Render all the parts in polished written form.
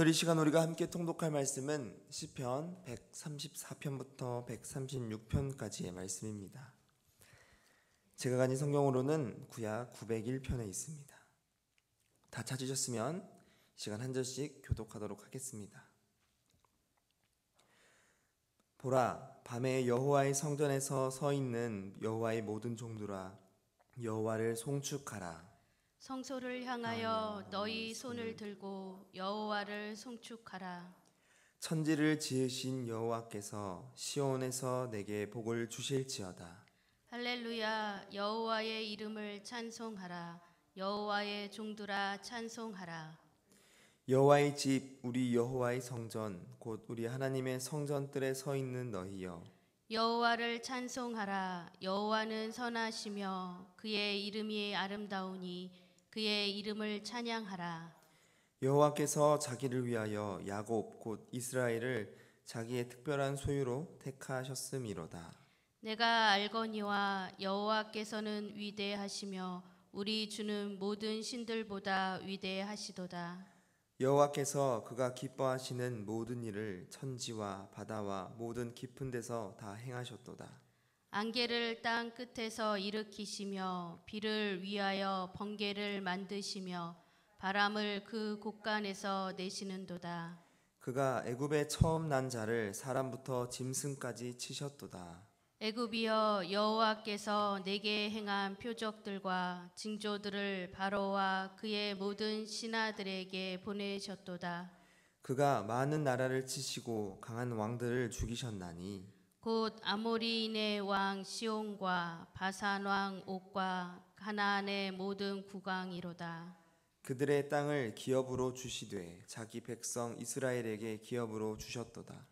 오늘 이 시간 우리가 함께 통독할 말씀은 시편 134편부터 136편까지의 말씀입니다. 제가 가진 성경으로는 구약 901편에 있습니다. 다 찾으셨으면 이 시간 한 절씩 교독하도록 하겠습니다. 보라, 밤에 여호와의 성전에서 서 있는 여호와의 모든 종들아, 여호와를 송축하라. 성소를 향하여 너희 손을 들고 여호와를 송축하라. 천지를 지으신 여호와께서 시온에서 내게 복을 주실지어다. 할렐루야. 여호와의 이름을 찬송하라. 여호와의 종들아 찬송하라. 여호와의 집, 우리 여호와의 성전, 곧 우리 하나님의 성전뜰에 서 있는 너희여, 여호와를 찬송하라. 여호와는 선하시며 그의 이름이 아름다우니 그의 이름을 찬양하라. 여호와께서 자기를 위하여 야곱 곧 이스라엘을 자기의 특별한 소유로 택하셨음이로다. 내가 알거니와 여호와께서는 위대하시며 우리 주는 모든 신들보다 위대하시도다. 여호와께서 그가 기뻐하시는 모든 일을 천지와 바다와 모든 깊은 데서 다 행하셨도다. 안개를 땅 끝에서 일으키시며 비를 위하여 번개를 만드시며 바람을 그 곳간에서 내시는도다. 그가 애굽에 처음 난 자를 사람부터 짐승까지 치셨도다. 애굽이여, 여호와께서 내게 행한 표적들과 징조들을 바로와 그의 모든 신하들에게 보내셨도다. 그가 많은 나라를 치시고 강한 왕들을 죽이셨나니 곧 아모리인의 왕 시온과 바산 왕 옥과 가나안의 모든 국왕이로다. 그들의 땅을 기업으로 주시되 자기 백성 이스라엘에게 기업으로 주셨도다.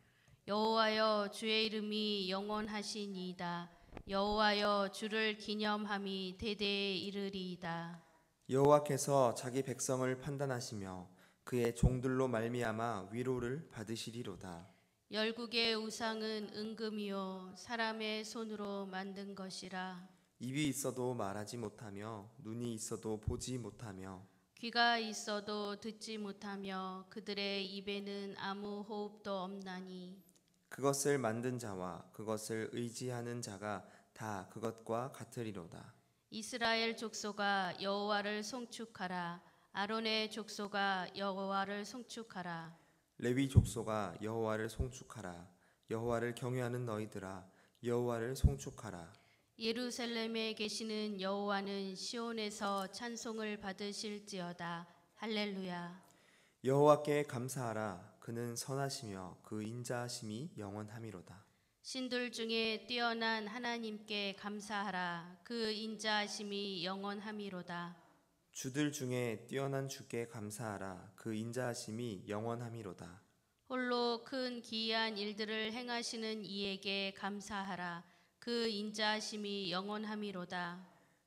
여호와여, 주의 이름이 영원하시니이다. 여호와여, 주를 기념함이 대대에 이르리이다. 여호와께서 자기 백성을 판단하시며 그의 종들로 말미암아 위로를 받으시리로다. 열국의 우상은 은금이요 사람의 손으로 만든 것이라. 입이 있어도 말하지 못하며 눈이 있어도 보지 못하며 귀가 있어도 듣지 못하며 그들의 입에는 아무 호흡도 없나니 그것을 만든 자와 그것을 의지하는 자가 다 그것과 같으리로다. 이스라엘 족속아, 여호와를 송축하라. 아론의 족속아, 여호와를 송축하라. 레위 족속아, 여호와를 송축하라. 여호와를 경외하는 너희들아, 여호와를 송축하라. 예루살렘에 계시는 여호와는 시온에서 찬송을 받으실지어다. 할렐루야. 여호와께 감사하라. 그는 선하시며 그 인자하심이 영원함이로다. 신들 중에 뛰어난 하나님께 감사하라. 그 인자하심이 영원함이로다. 주들 중에 뛰어난 주께 감사하라. 그 인자하심이 영원함이로다. 홀로 큰 기이한 일들을 행하시는 이에게 감사하라. 그 인자하심이 영원함이로다.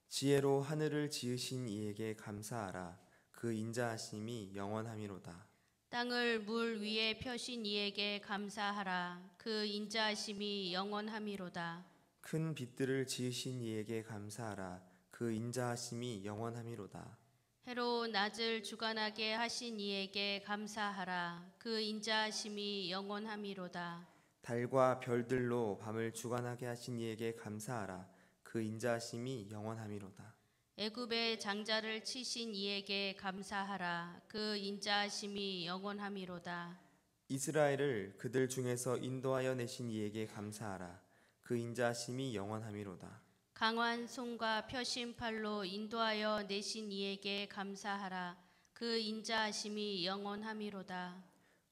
지혜로 하늘을 지으신 이에게 감사하라. 그 인자하심이 영원함이로다. 땅을 물 위에 펴신 이에게 감사하라. 그 인자하심이 영원함이로다. 큰 빛들을 지으신 이에게 감사하라. 그 인자하심이 영원함이로다. 해로 낮을 주관하게 하신 이에게 감사하라. 그 인자하심이 영원함이로다. 달과 별들로 밤을 주관하게 하신 이에게 감사하라. 그 인자하심이 영원함이로다. 애굽의 장자를 치신 이에게 감사하라. 그 인자하심이 영원함이로다. 이스라엘을 그들 중에서 인도하여 내신 이에게 감사하라. 그 인자하심이 영원함이로다. 강한 손과 펴신 팔로 인도하여 내신 이에게 감사하라. 그 인자하심이 영원함이로다.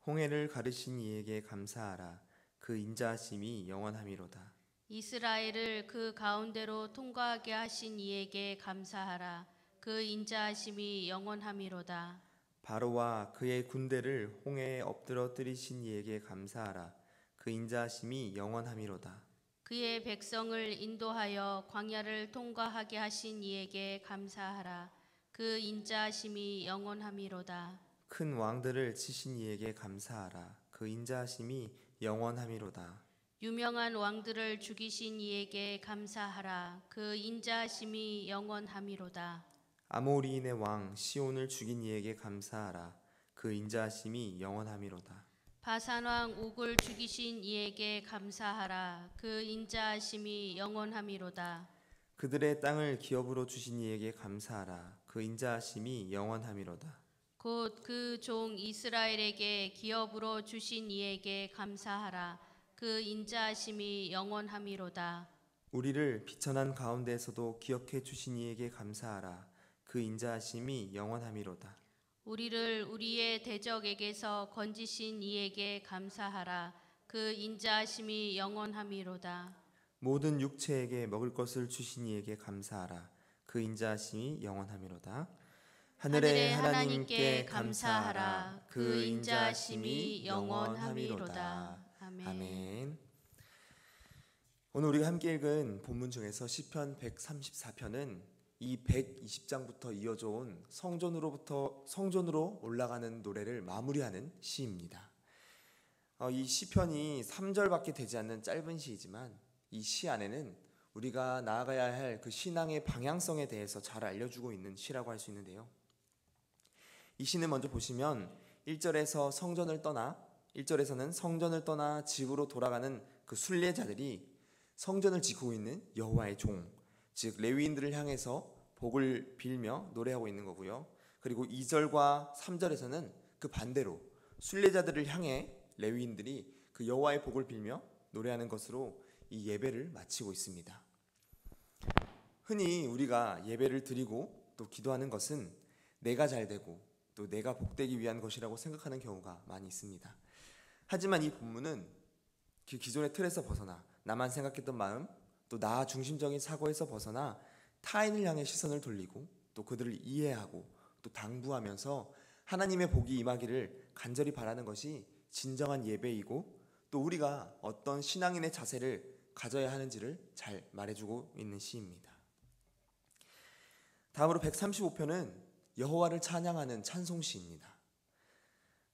홍해를 가르신 이에게 감사하라. 그 인자하심이 영원함이로다. 이스라엘을 그 가운데로 통과하게 하신 이에게 감사하라. 그 인자하심이 영원함이로다. 바로와 그의 군대를 홍해에 엎드러뜨리신 이에게 감사하라. 그 인자하심이 영원함이로다. 그의 백성을 인도하여 광야를 통과하게 하신 이에게 감사하라. 그 인자하심이 영원함이로다. 큰 왕들을 치신 이에게 감사하라. 그 인자하심이 영원함이로다. 유명한 왕들을 죽이신 이에게 감사하라. 그 인자하심이 영원함이로다. 아모리인의 왕 시온을 죽인 이에게 감사하라. 그 인자하심이 영원함이로다. 바산왕 옥을 죽이신 이에게 감사하라. 그 인자하심이 영원함이로다. 그들의 땅을 기업으로 주신 이에게 감사하라. 그 인자하심이 영원함이로다. 곧 그 종 이스라엘에게 기업으로 주신 이에게 감사하라. 그 인자하심이 영원함이로다. 우리를 비천한 가운데에서도 기억해 주신 이에게 감사하라. 그 인자하심이 영원함이로다. 우리를 우리의 대적에게서 건지신 이에게 감사하라. 그 인자하심이 영원함이로다. 모든 육체에게 먹을 것을 주신 이에게 감사하라. 그 인자하심이 영원함이로다. 하늘의 하나님께 감사하라. 그 인자하심이 영원함이로다. 아멘. 오늘 우리가 함께 읽은 본문 중에서 시편 134편은 이 120장부터 이어져 온 성전으로 올라가는 노래를 마무리하는 시입니다. 이 시편이 3절밖에 되지 않는 짧은 시이지만 이 시 안에는 우리가 나아가야 할 그 신앙의 방향성에 대해서 잘 알려주고 있는 시라고 할 수 있는데요. 이 시는 먼저 보시면 1절에서는 성전을 떠나 집으로 돌아가는 그 순례자들이 성전을 지키고 있는 여호와의 종, 즉 레위인들을 향해서 복을 빌며 노래하고 있는 거고요. 그리고 2절과 3절에서는 그 반대로 순례자들을 향해 레위인들이 그 여호와의 복을 빌며 노래하는 것으로 이 예배를 마치고 있습니다. 흔히 우리가 예배를 드리고 또 기도하는 것은 내가 잘 되고 또 내가 복되기 위한 것이라고 생각하는 경우가 많이 있습니다. 하지만 이 본문은 그 기존의 틀에서 벗어나 나만 생각했던 마음, 또 나 중심적인 사고에서 벗어나 타인을 향해 시선을 돌리고 또 그들을 이해하고 또 당부하면서 하나님의 복이 임하기를 간절히 바라는 것이 진정한 예배이고 또 우리가 어떤 신앙인의 자세를 가져야 하는지를 잘 말해주고 있는 시입니다. 다음으로 135편은 여호와를 찬양하는 찬송시입니다.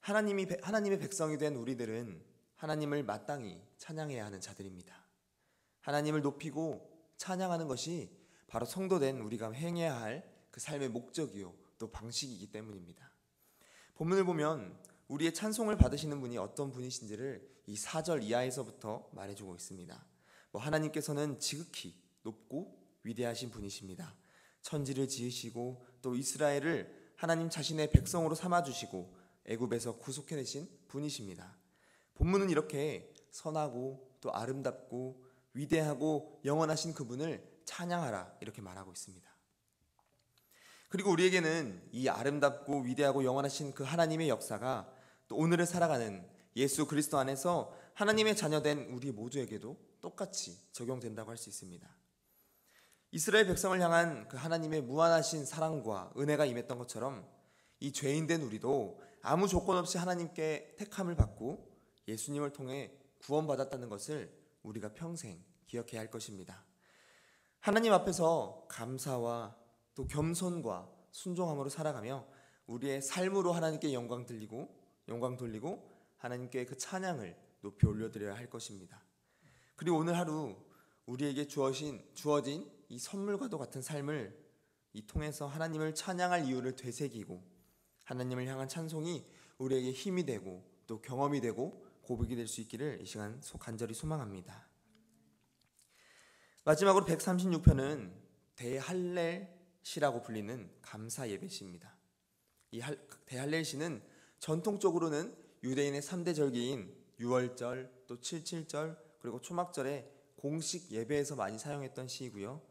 하나님의 백성이 된 우리들은 하나님을 마땅히 찬양해야 하는 자들입니다. 하나님을 높이고 찬양하는 것이 바로 성도된 우리가 행해야 할 그 삶의 목적이요 또 방식이기 때문입니다. 본문을 보면 우리의 찬송을 받으시는 분이 어떤 분이신지를 이 4절 이하에서부터 말해주고 있습니다. 하나님께서는 지극히 높고 위대하신 분이십니다. 천지를 지으시고 또 이스라엘을 하나님 자신의 백성으로 삼아주시고 애굽에서 구속해내신 분이십니다. 본문은 이렇게 선하고 또 아름답고 위대하고 영원하신 그분을 찬양하라 이렇게 말하고 있습니다. 그리고 우리에게는 이 아름답고 위대하고 영원하신 그 하나님의 역사가 또 오늘을 살아가는 예수 그리스도 안에서 하나님의 자녀된 우리 모두에게도 똑같이 적용된다고 할 수 있습니다. 이스라엘 백성을 향한 그 하나님의 무한하신 사랑과 은혜가 임했던 것처럼 이 죄인된 우리도 아무 조건 없이 하나님께 택함을 받고 예수님을 통해 구원받았다는 것을 우리가 평생 기억해야 할 것입니다. 하나님 앞에서 감사와 또 겸손과 순종함으로 살아가며 우리의 삶으로 하나님께 영광 돌리고 하나님께 그 찬양을 높이 올려드려야 할 것입니다. 그리고 오늘 하루 우리에게 주어진 이 선물과도 같은 삶을 이 통해서 하나님을 찬양할 이유를 되새기고 하나님을 향한 찬송이 우리에게 힘이 되고 또 경험이 되고 고백이 될 수 있기를 이 시간 간절히 소망합니다. 마지막으로 136편은 대할렐시라고 불리는 감사 예배시입니다. 이 대할렐시는 전통적으로는 유대인의 3대 절기인 유월절, 또 77절, 그리고 초막절에 공식 예배에서 많이 사용했던 시이고요.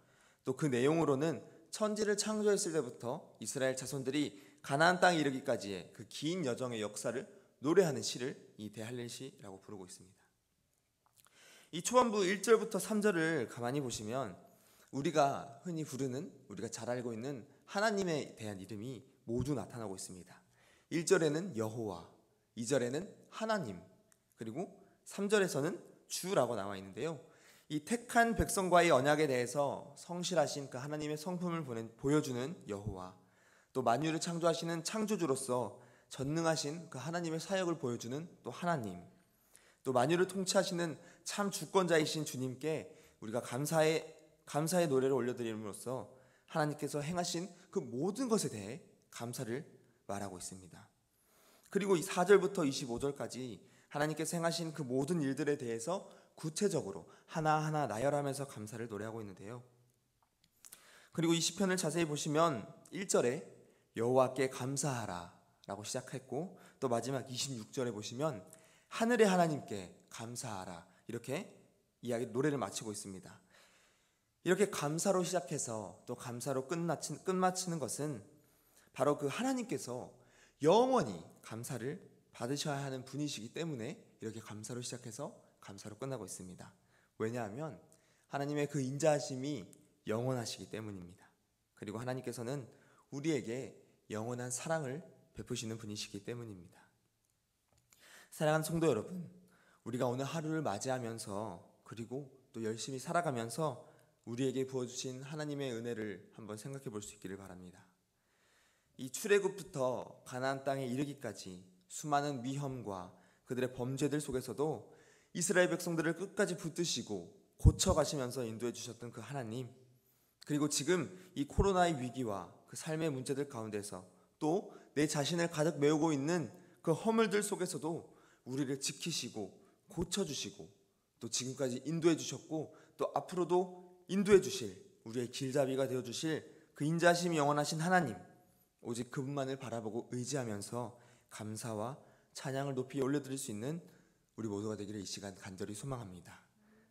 또 그 내용으로는 천지를 창조했을 때부터 이스라엘 자손들이 가나안 땅에 이르기까지의 그 긴 여정의 역사를 노래하는 시를 이 대할렐시라고 부르고 있습니다. 이 초반부 1절부터 3절을 가만히 보시면 우리가 흔히 부르는, 우리가 잘 알고 있는 하나님에 대한 이름이 모두 나타나고 있습니다. 1절에는 여호와, 2절에는 하나님, 그리고 3절에서는 주라고 나와 있는데요. 이 택한 백성과의 언약에 대해서 성실하신 그 하나님의 성품을 보여주는 여호와, 또 만유를 창조하시는 창조주로서 전능하신 그 하나님의 사역을 보여주는 또 하나님, 또 만유를 통치하시는 참 주권자이신 주님께 우리가 감사의 노래를 올려드림으로써 하나님께서 행하신 그 모든 것에 대해 감사를 말하고 있습니다. 그리고 이 4절부터 25절까지 하나님께서 행하신 그 모든 일들에 대해서 구체적으로 하나하나 나열하면서 감사를 노래하고 있는데요. 그리고 이 시편을 자세히 보시면 1절에 여호와께 감사하라 라고 시작했고, 또 마지막 26절에 보시면 하늘의 하나님께 감사하라, 이렇게 노래를 마치고 있습니다. 이렇게 감사로 시작해서 또 감사로 끝마치는 것은 바로 그 하나님께서 영원히 감사를 받으셔야 하는 분이시기 때문에 이렇게 감사로 시작해서 감사로 끝나고 있습니다. 왜냐하면 하나님의 그 인자하심이 영원하시기 때문입니다. 그리고 하나님께서는 우리에게 영원한 사랑을 베푸시는 분이시기 때문입니다. 사랑하는 성도 여러분, 우리가 오늘 하루를 맞이하면서 그리고 또 열심히 살아가면서 우리에게 부어주신 하나님의 은혜를 한번 생각해 볼 수 있기를 바랍니다. 이 출애굽부터 가나안 땅에 이르기까지 수많은 위험과 그들의 범죄들 속에서도 이스라엘 백성들을 끝까지 붙드시고 고쳐가시면서 인도해 주셨던 그 하나님, 그리고 지금 이 코로나의 위기와 그 삶의 문제들 가운데서 또 내 자신을 가득 메우고 있는 그 허물들 속에서도 우리를 지키시고 고쳐주시고 또 지금까지 인도해 주셨고 또 앞으로도 인도해 주실, 우리의 길잡이가 되어 주실 그 인자하심이 영원하신 하나님, 오직 그분만을 바라보고 의지하면서 감사와 찬양을 높이 올려드릴 수 있는 우리 모두가 되기를 이 시간 간절히 소망합니다.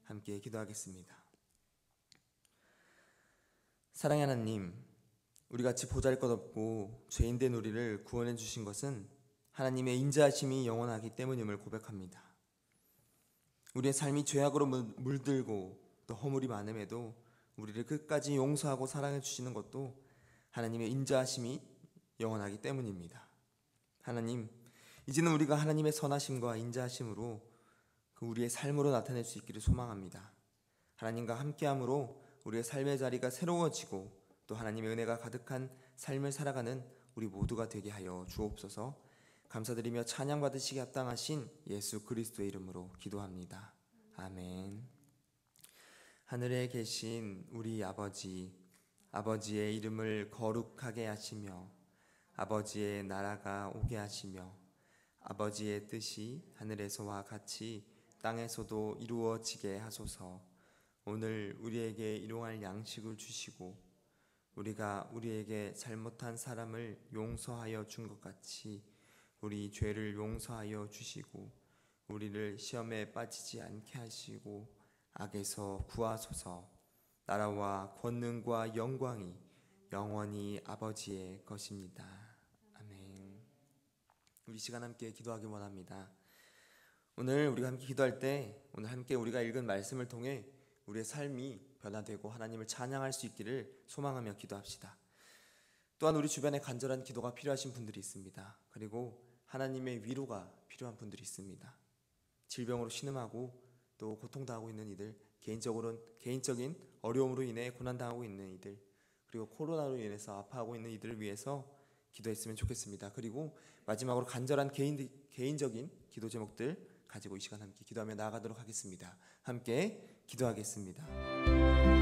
함께 기도하겠습니다. 사랑의 하나님, 우리같이 보잘것없고 죄인된 우리를 구원해 주신 것은 하나님의 인자하심이 영원하기 때문임을 고백합니다. 우리의 삶이 죄악으로 물들고 또 허물이 많음에도 우리를 끝까지 용서하고 사랑해 주시는 것도 하나님의 인자하심이 영원하기 때문입니다. 하나님, 이제는 우리가 하나님의 선하심과 인자하심으로 그 우리의 삶으로 나타낼 수 있기를 소망합니다. 하나님과 함께함으로 우리의 삶의 자리가 새로워지고 또 하나님의 은혜가 가득한 삶을 살아가는 우리 모두가 되게 하여 주옵소서. 감사드리며 찬양 받으시기 합당하신 예수 그리스도의 이름으로 기도합니다. 아멘. 하늘에 계신 우리 아버지, 아버지의 이름을 거룩하게 하시며 아버지의 나라가 오게 하시며 아버지의 뜻이 하늘에서와 같이 땅에서도 이루어지게 하소서. 오늘 우리에게 일용할 양식을 주시고 우리가 우리에게 잘못한 사람을 용서하여 준 것 같이 우리 죄를 용서하여 주시고 우리를 시험에 빠지지 않게 하시고 악에서 구하소서. 나라와 권능과 영광이 영원히 아버지의 것입니다. 아멘. 우리 시간 함께 기도하기 원합니다. 오늘 우리가 함께 기도할 때 오늘 함께 우리가 읽은 말씀을 통해 우리의 삶이 변화되고 하나님을 찬양할 수 있기를 소망하며 기도합시다. 또한 우리 주변에 간절한 기도가 필요하신 분들이 있습니다. 그리고 하나님의 위로가 필요한 분들이 있습니다. 질병으로 신음하고 또 고통당하고 있는 이들, 개인적인 어려움으로 인해 고난당하고 있는 이들, 그리고 코로나로 인해서 아파하고 있는 이들을 위해서 기도했으면 좋겠습니다. 그리고 마지막으로 간절한 개인적인 기도 제목들 가지고 이 시간 함께 기도하며 나아가도록 하겠습니다. 함께 기도하겠습니다.